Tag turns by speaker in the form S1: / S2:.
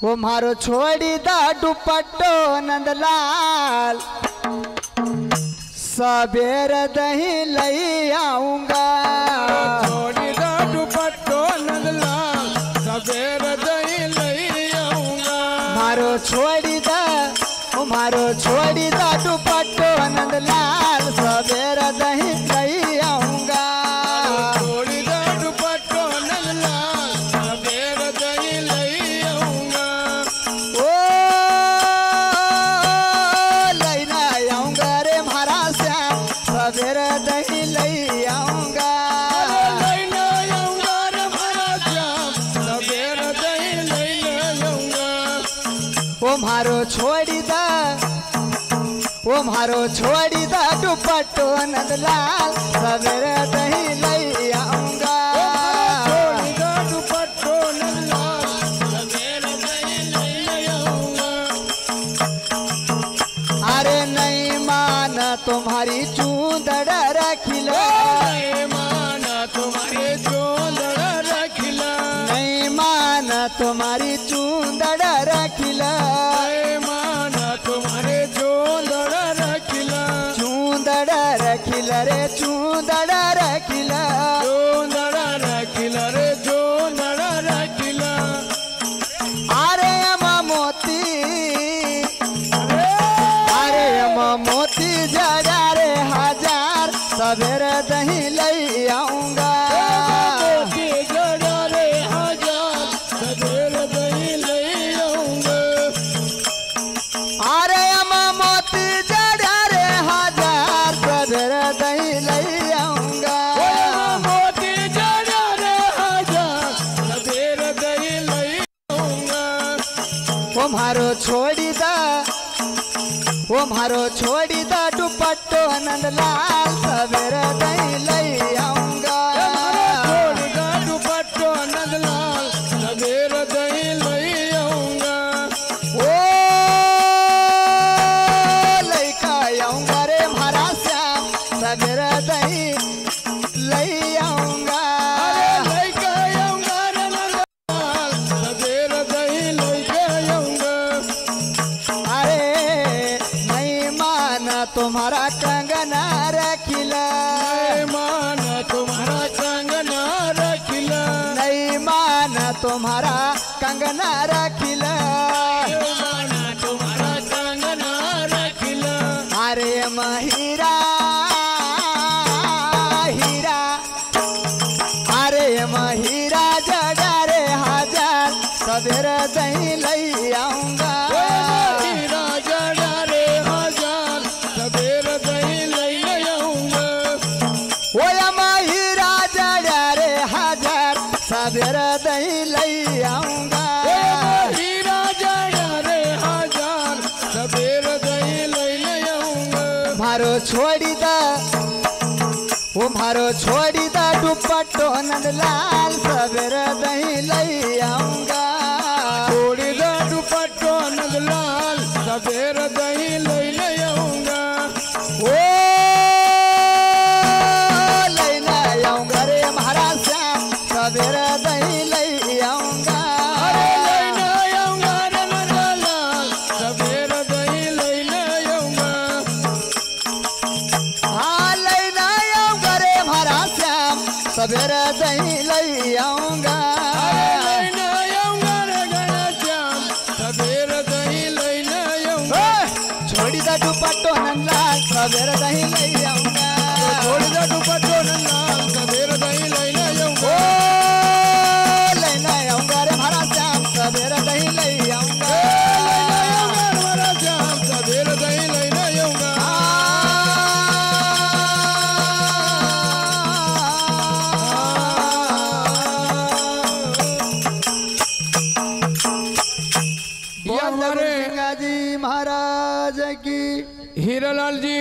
S1: वो मारो छोड़ी दा दुपट्टो नंदलाल सबेर दही लई आऊंगा।
S2: छोड़ी दा दुपट्टो नंदलाल सबेर दही लई आऊंगा।
S1: मारो छोड़ी दा दुपट्टो नंदलाल सबेर दही लई आऊंगा।
S2: छोड़ी दा दुपट्टो नंदलाल सबेर दही लई आऊंगा।
S1: ओ लईना आऊंगा रे मारा श्याम सबेर दही लई आऊंगा।
S2: लईना आऊंगा रे मारा श्याम सबेर दही लई आऊंगा।
S1: वो मारो छोड़ी दा दुपट्टो नंदलाल सबेर दही लई आऊंगा।
S2: छोड़ी दा दुपट्टो नंदलाल सबेर दही लई आऊंगा।
S1: अरे नहीं मान तुम्हारी चूंदड़ रखिला।
S2: नहीं माना तुम्हारे चूंदड़ रखिला।
S1: नहीं मान तुम्हारी चूंदड़ रखिला।
S2: नहीं माना तुम्हारे चूंदड़ रखिला।
S1: चूंदड़ रखिला रे चूंदड़ रखिला।
S2: चूंदड़ रखिला रे चूंदड़ रखिला।
S1: अरे अम्मा मोती जगा रे हजार सबेर दही लई आऊंगा।
S2: मोती जगा रे हजार सबेर दही लई आऊंगा।
S1: अरे अम्मा मोती जगा रे हजार सबेर दही लई आऊंगा।
S2: मोती जगा रे हजार सबेर दही लई आऊंगा।
S1: वो मारो छोड़ी दा दुपट्टो नंदलाल सबेर दही लई आऊंगा।
S2: छोड़ी दा दुपट्टो नंदलाल सबेर दही लई आऊंगा।
S1: ओ लइका आऊंगा रे मारा श्याम सबेर दही लई आऊंगा।
S2: लइका आऊंगा रे नंदलाल सबेर दही लई आऊंगा।
S1: अरे नहीं माना तुम्हारा कंगना रखिला।
S2: नहीं माना तुम्हारा कंगना रखिला।
S1: नहीं माना तुम्हारा कंगना रखिला।
S2: नहीं माना तुम्हारा कंगना रखिला।
S1: अरे हीरा हीरा अरे हीरा जगा रे हजार सबेर दही लई आऊंगा।
S2: हीरा जगा रे हजार सबेर दही लई आऊंगा।
S1: ओ हीरा जगा रे हजार सबेर दही लई आऊंगा।
S2: हीरा जगा रे हजार सबेर दही लई आऊंगा।
S1: मारो छोड़ी दा दुपट्टो नंदलाल सबेर दही लई आऊंगा।
S2: छोड़ी दा दुपट्टो नंदलाल सबेर दही लई आऊंगा।
S1: ओ लईना आऊंगा रे मारा श्याम सबेर दही लई आऊंगा।
S2: लईना आऊंगा रे नंदलाल सबेर दही लई आऊंगा।
S1: हाँ लईना आऊंगा रे मारा श्याम सबेर दही लई आऊंगा।
S2: लईना आऊंगा रे घनश्याम सबेर दही लई आऊंगा।
S1: छोड़ी दा दुपट्टो नंदलाल सबेर दही लई आऊंगा।
S2: छोड़ी दा दुपट्टो नंदलाल सबेर दही लई आऊंगा।
S1: लईना आऊंगा रे मारा श्याम सबेर दही लई आऊंगा।
S2: लईना आऊंगा रे मारा श्याम सबेर दही लई आऊंगा।
S1: हमारे जी महाराज की
S2: हीरालाल जी।